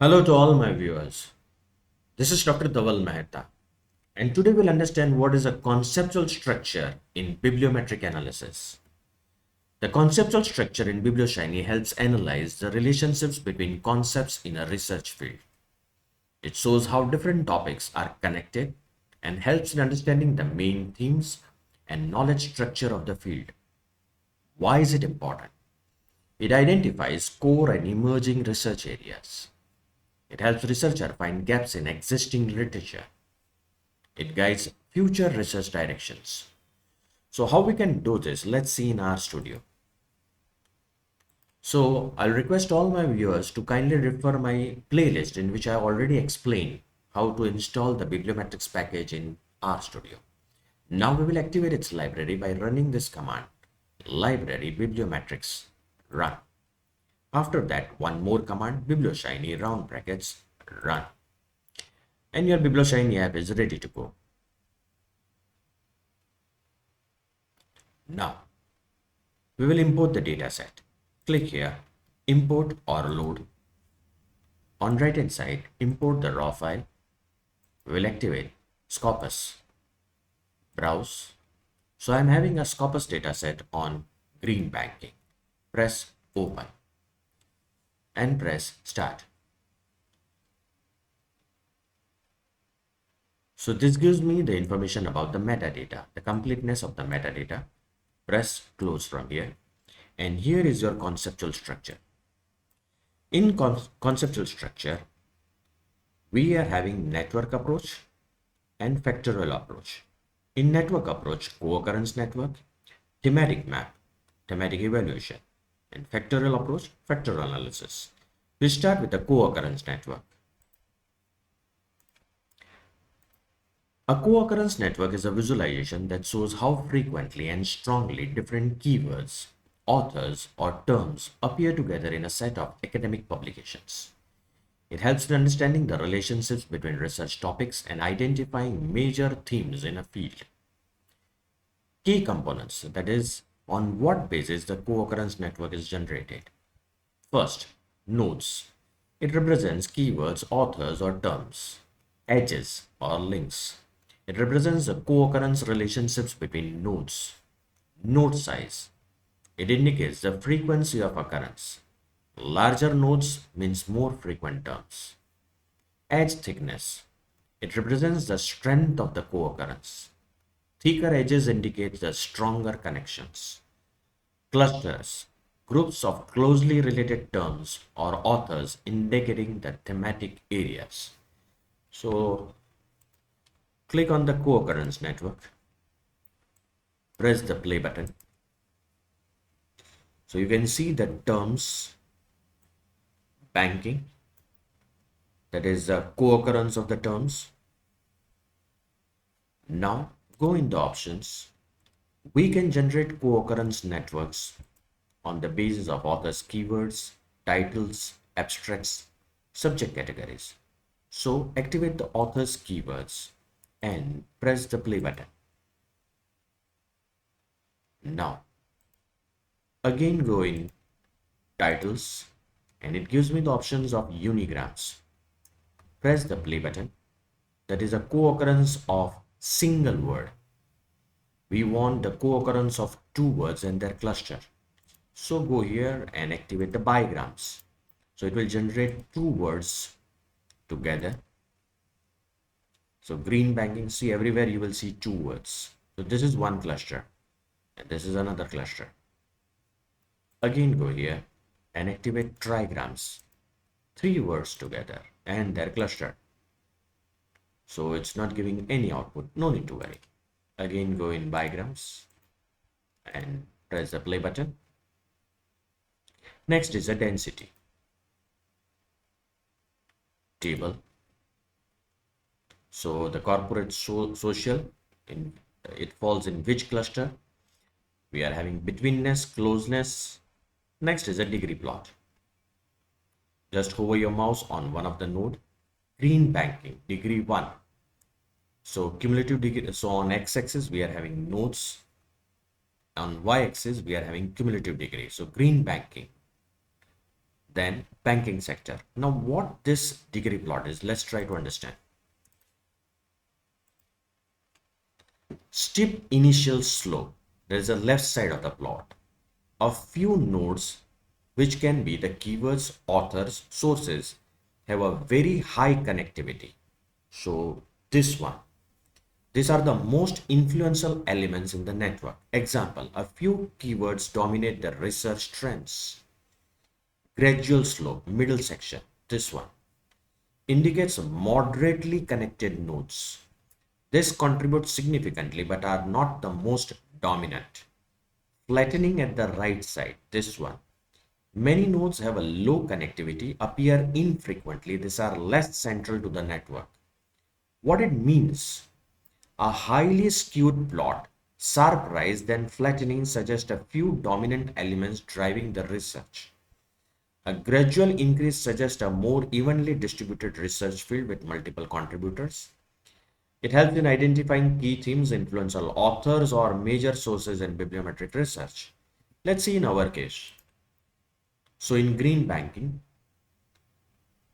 Hello to all my viewers. This is Dr. Dhaval Maheta, and today we'll understand what is a conceptual structure in bibliometric analysis. The conceptual structure in Biblioshiny helps analyze the relationships between concepts in a research field. It shows how different topics are connected and helps in understanding the main themes and knowledge structure of the field. Why is it important? It identifies core and emerging research areas. It helps researchers find gaps in existing literature. It guides future research directions. So how we can do this? Let's see in our studio. So I'll request all my viewers to kindly refer my playlist in which I already explained how to install the bibliometrics package in R Studio. Now we will activate its library by running this command, library bibliometrics run. After that, one more command, Biblioshiny round brackets run. And your Biblioshiny app is ready to go. Now, we will import the dataset. Click here, import or load. On right hand side, import the raw file. We will activate Scopus, browse. So I'm having a Scopus dataset on green banking. Press open and press start. So this gives me the information about the metadata, the completeness of the metadata. Press close from here. And here is your conceptual structure. In conceptual structure, we are having network approach and factorial approach. In network approach, co-occurrence network, thematic map, thematic evaluation, and factorial approach, factorial analysis. We start with the co-occurrence network. A co-occurrence network is a visualization that shows how frequently and strongly different keywords, authors, or terms appear together in a set of academic publications. It helps in understanding the relationships between research topics and identifying major themes in a field. Key components, that is, on what basis the co-occurrence network is generated. First, nodes. It represents keywords, authors, or terms. Edges or links. It represents the co-occurrence relationships between nodes. Node size. It indicates the frequency of occurrence. Larger nodes means more frequent terms. Edge thickness. It represents the strength of the co-occurrence. Thicker edges indicate the stronger connections. Clusters. Groups of closely related terms or authors indicating the thematic areas. So click on the co-occurrence network. Press the play button. So you can see the terms banking, that is the co-occurrence of the terms. Now go in the options. We can generate co-occurrence networks on the basis of authors' keywords, titles, abstracts, subject categories. So activate the author's keywords and press the play button. Now again go in titles and it gives me the options of unigrams. Press the play button. That is a co-occurrence of single word. We want the co-occurrence of two words and their cluster. So go here and activate the bigrams. So it will generate two words together. So green banking, see everywhere you will see two words. So this is one cluster and this is another cluster. Again go here and activate trigrams. Three words together and their cluster. So it's not giving any output, no need to worry. Again go in bigrams and press the play button. Next is a density table. So the corporate social, it falls in which cluster? We are having betweenness, closeness. Next is a degree plot. Just hover your mouse on one of the node. Green banking, degree 1. So cumulative degree, so on x-axis we are having nodes. On y-axis we are having cumulative degree. So green banking. then banking sector. Now, what this degree plot is, let's try to understand. Steep initial slope. There is a left side of the plot. A few nodes, which can be the keywords, authors, sources, have a very high connectivity. So this one. These are the most influential elements in the network. Example, a few keywords dominate the research trends. Gradual slope, middle section, this one, indicates moderately connected nodes. This contributes significantly but are not the most dominant. Flattening at the right side, this one. Many nodes have a low connectivity, appear infrequently. These are less central to the network. What it means? A highly skewed plot, sharp rise then flattening suggests a few dominant elements driving the research. A gradual increase suggests a more evenly distributed research field with multiple contributors. It helps in identifying key themes, influential authors, or major sources in bibliometric research. Let's see in our case. So in green banking,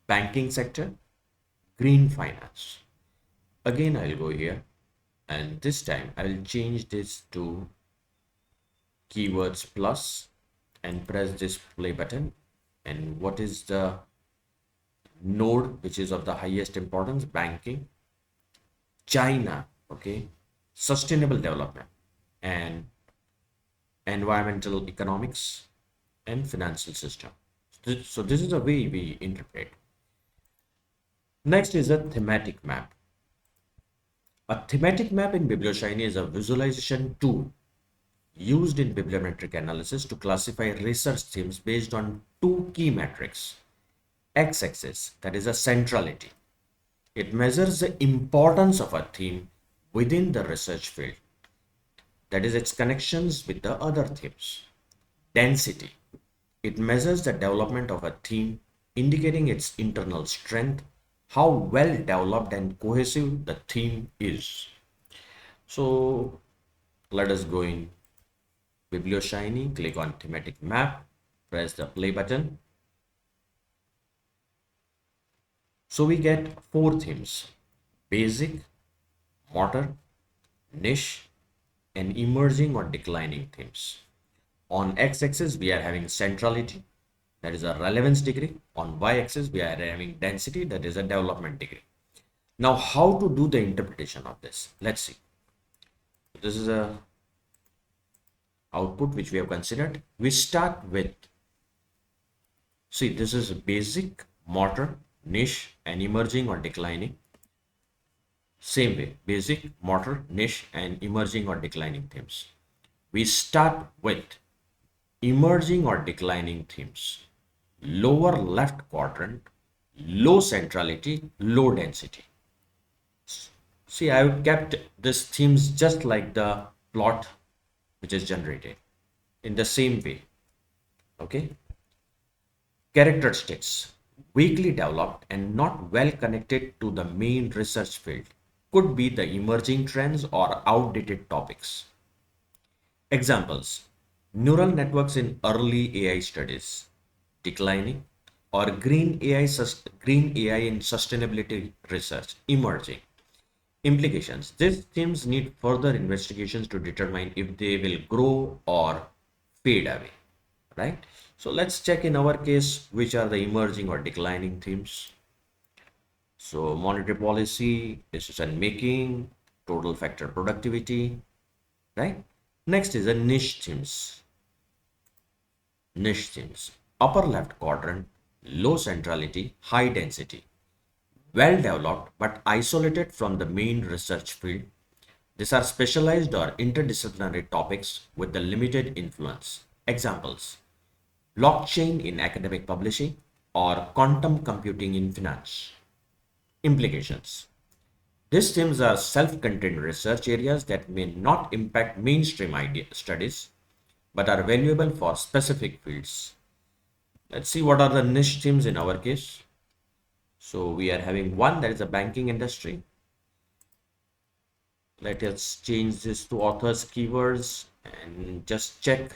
banking sector, green finance. Again, I'll go here and this time I will change this to keywords plus and press this play button. And what is the node which is of the highest importance? Banking, China, okay, sustainable development, and environmental economics and financial system. So this is the way we interpret. Next is a thematic map. A thematic map in Biblioshiny is a visualization tool used in bibliometric analysis to classify research themes based on two key metrics. X-axis, that is a centrality. It measures the importance of a theme within the research field, that is its connections with the other themes. Density, it measures the development of a theme, indicating its internal strength, how well developed and cohesive the theme is. So let us go in Biblioshiny, click on thematic map, press the play button. So we get four themes: basic, motor, niche, and emerging or declining themes. On x-axis, we are having centrality, that is a relevance degree. On y-axis, we are having density, that is a development degree. Now, how to do the interpretation of this? Let's see. This is a output which we have considered. We start with, see, this is basic, motor, niche, and emerging or declining. Same way, basic, motor, niche, and emerging or declining themes. We start with emerging or declining themes. Lower left quadrant, low centrality, low density. See, I've kept these themes just like the plot which is generated in the same way. Okay. Characteristics: weakly developed and not well connected to the main research field. Could be the emerging trends or outdated topics. Examples: neural networks in early AI studies, declining, or green AI in sustainability research, emerging. Implications: these themes need further investigations to determine if they will grow or fade away, right? So let's check in our case which are the emerging or declining themes. So monetary policy, decision making, total factor productivity, right? Next is a niche themes. Niche themes. Upper left quadrant, low centrality, high density. Well developed but isolated from the main research field. These are specialized or interdisciplinary topics with the limited influence. Examples: blockchain in academic publishing or quantum computing in finance. Implications: these themes are self-contained research areas that may not impact mainstream studies but are valuable for specific fields. Let's see what are the niche themes in our case. So we are having one, that is the banking industry. Let us change this to authors keywords and just check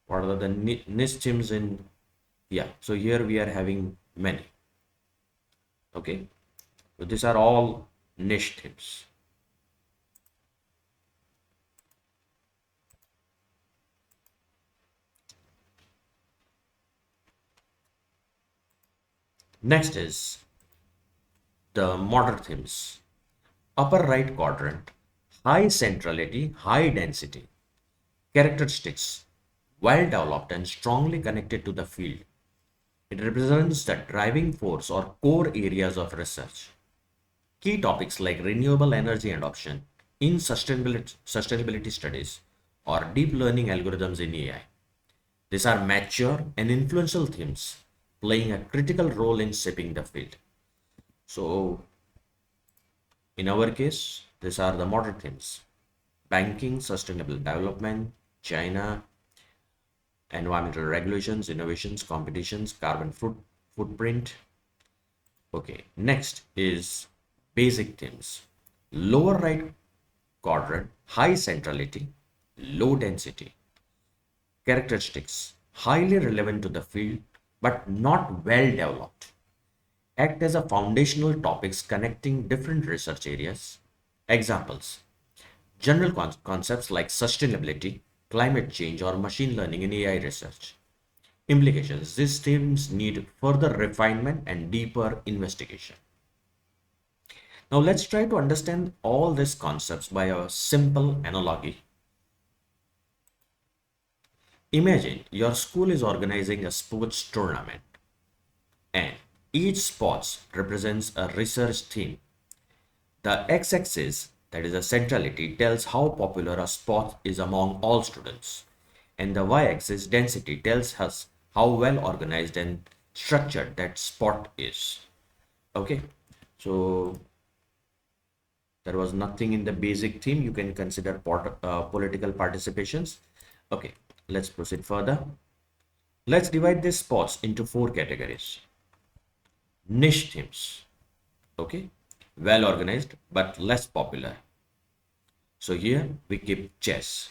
what are the niche themes in Yeah, so here we are having many. Okay, so these are all niche themes. Next is the modern themes. Upper right quadrant, high centrality, high density. Characteristics, well developed and strongly connected to the field. It represents the driving force or core areas of research. Key topics like renewable energy adoption in sustainability studies or deep learning algorithms in AI. These are mature and influential themes playing a critical role in shaping the field. So, in our case, these are the modern themes: banking, sustainable development, China, environmental regulations, innovations, competitions, footprint. Okay, next is basic themes. Lower right quadrant, high centrality, low density. Characteristics, highly relevant to the field but not well developed. Act as a foundational topics connecting different research areas. Examples, general concepts like sustainability, climate change, or machine learning in AI research. Implications, these themes need further refinement and deeper investigation. Now let's try to understand all these concepts by a simple analogy. Imagine your school is organizing a sports tournament and each sports represents a research theme. The x-axis, that is a centrality, tells how popular a sport is among all students. And the y-axis, density, tells us how well organized and structured that sport is. Okay, so there was nothing in the basic theme. You can consider political participations. Okay, let's proceed further. Let's divide these spots into four categories. Niche themes. Okay, well organized but less popular. So here we keep chess.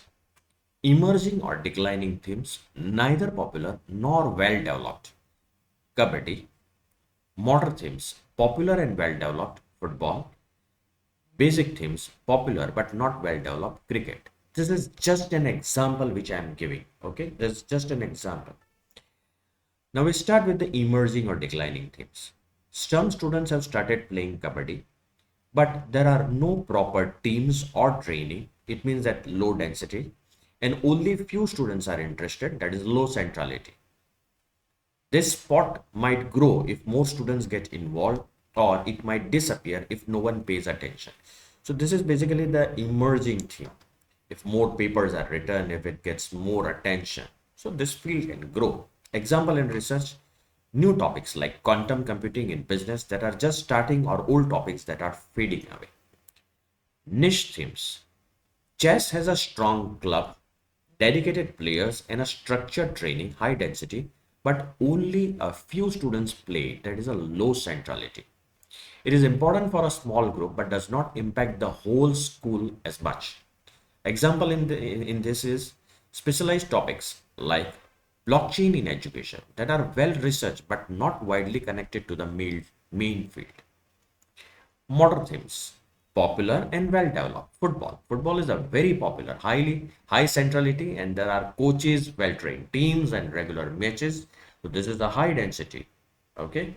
Emerging or declining themes, neither popular nor well developed. Kabaddi. Modern themes, popular and well developed. Football. Basic themes, popular but not well developed. Cricket. This is just an example which I am giving. Okay, this is just an example. Now we start with the emerging or declining themes. Some students have started playing kabaddi, but there are no proper teams or training. It means that low density, and only few students are interested, that is low centrality. This sport might grow if more students get involved, or it might disappear if no one pays attention. So this is basically the emerging theme. If more papers are written, if it gets more attention, so this field can grow. Example in research, new topics like quantum computing in business that are just starting, or old topics that are fading away. Niche themes. Chess has a strong club, dedicated players, and a structured training, high density, but only a few students play. That is a low centrality. It is important for a small group but does not impact the whole school as much. Example in this is specialized topics like blockchain in education that are well researched but not widely connected to the main field. Modern themes, popular and well developed. Football is a very popular, high centrality, and there are coaches, well trained teams, and regular matches. So this is the high density. Okay.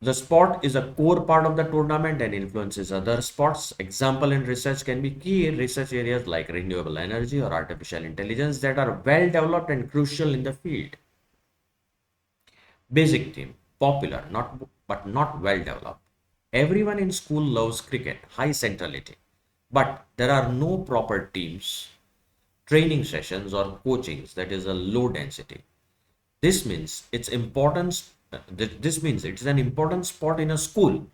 The sport is a core part of the tournament and influences other sports. Example in research can be key research areas like renewable energy or artificial intelligence that are well developed and crucial in the field. Basic theme, popular, but not well developed. Everyone in school loves cricket, high centrality, but there are no proper teams, training sessions, or coachings, that is a low density. This means its importance. This means it's an important sport in a school,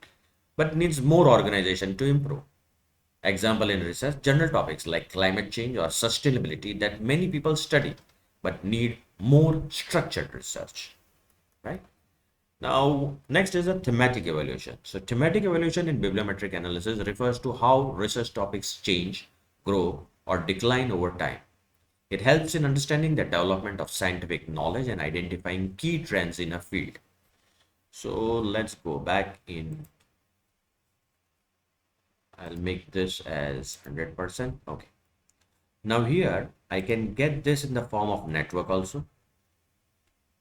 but needs more organization to improve. Example in research, general topics like climate change or sustainability that many people study, but need more structured research. Right? Now, next is a thematic evaluation. So, thematic evaluation in bibliometric analysis refers to how research topics change, grow, or decline over time. It helps in understanding the development of scientific knowledge and identifying key trends in a field. So let's go back in. I'll make this as 100%. Okay. Now here I can get this in the form of network also,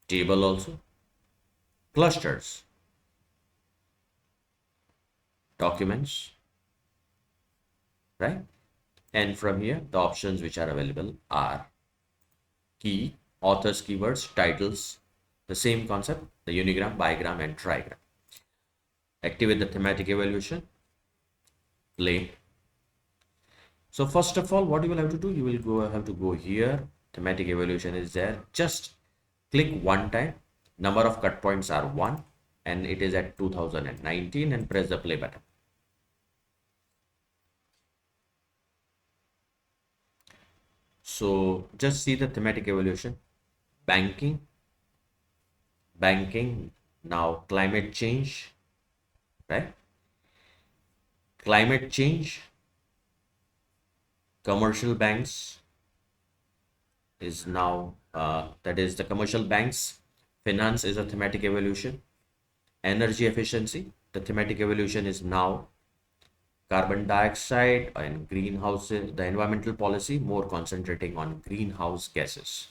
table also, clusters, documents, right? And from here, the options which are available are key, authors, keywords, titles, the same concept, the unigram, bigram, and trigram. Activate the thematic evaluation, play. So first of all, what you will have to do, you will have to go here. Thematic evaluation is there. Just click one time. Number of cut points are 1 and it is at 2019 and press the play button. So just see the thematic evaluation. Banking, now climate change, right? Climate change, commercial banks is now, that is the commercial banks. Finance is a thematic evaluation. Energy efficiency, the thematic evaluation is now carbon dioxide and greenhouses, the environmental policy more concentrating on greenhouse gases.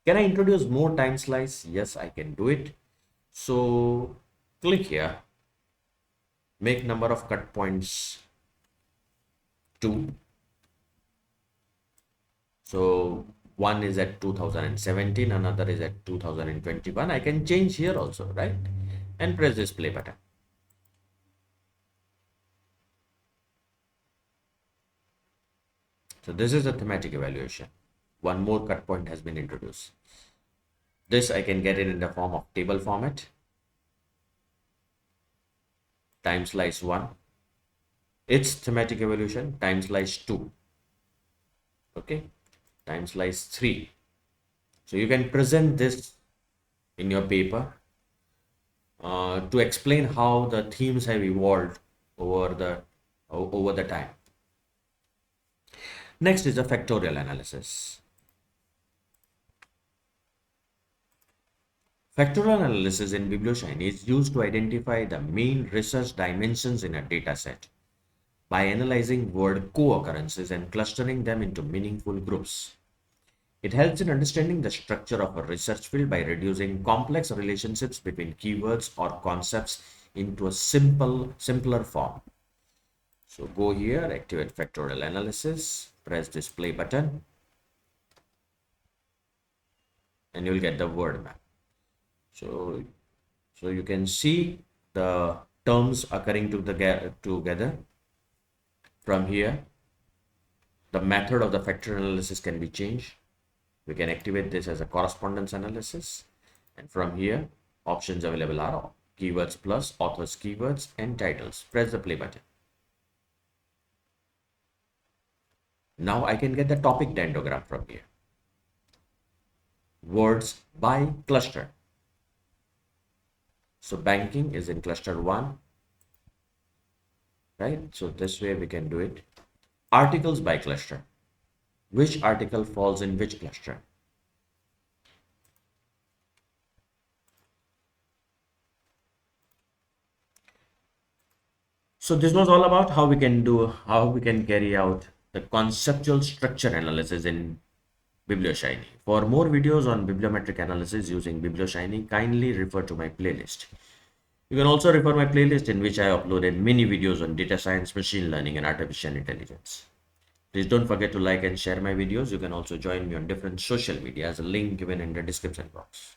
Can I introduce more time slice? Yes, I can do it. So click here, make number of cut points 2. So one is at 2017, another is at 2021. I can change here also, right? And press this play button. So this is a thematic evaluation. One more cut point has been introduced. This I can get it in the form of table format. Time slice 1. It's thematic evaluation. Time slice 2. Okay. Time slice 3. So you can present this in your paper to explain how the themes have evolved over the time. Next is the factorial analysis. Factorial analysis in Biblioshiny is used to identify the main research dimensions in a data set by analyzing word co-occurrences and clustering them into meaningful groups. It helps in understanding the structure of a research field by reducing complex relationships between keywords or concepts into a simpler form. So go here, activate factorial analysis, press this play button, and you'll get the word map. So you can see the terms occurring together. From here, the method of the factorial analysis can be changed. We can activate this as a correspondence analysis. And from here, options available are keywords plus, authors keywords, and titles. Press the play button. Now I can get the topic dendrogram from here. Words by cluster. So banking is in cluster 1, right? So this way we can do it. Articles by cluster. Which article falls in which cluster? So this was all about how we can carry out the conceptual structure analysis in Biblioshiny. For more videos on bibliometric analysis using Biblioshiny, kindly refer to my playlist. You can also refer my playlist in which I uploaded many videos on data science, machine learning, and artificial intelligence. Please don't forget to like and share my videos. You can also join me on different social media as a link given in the description box.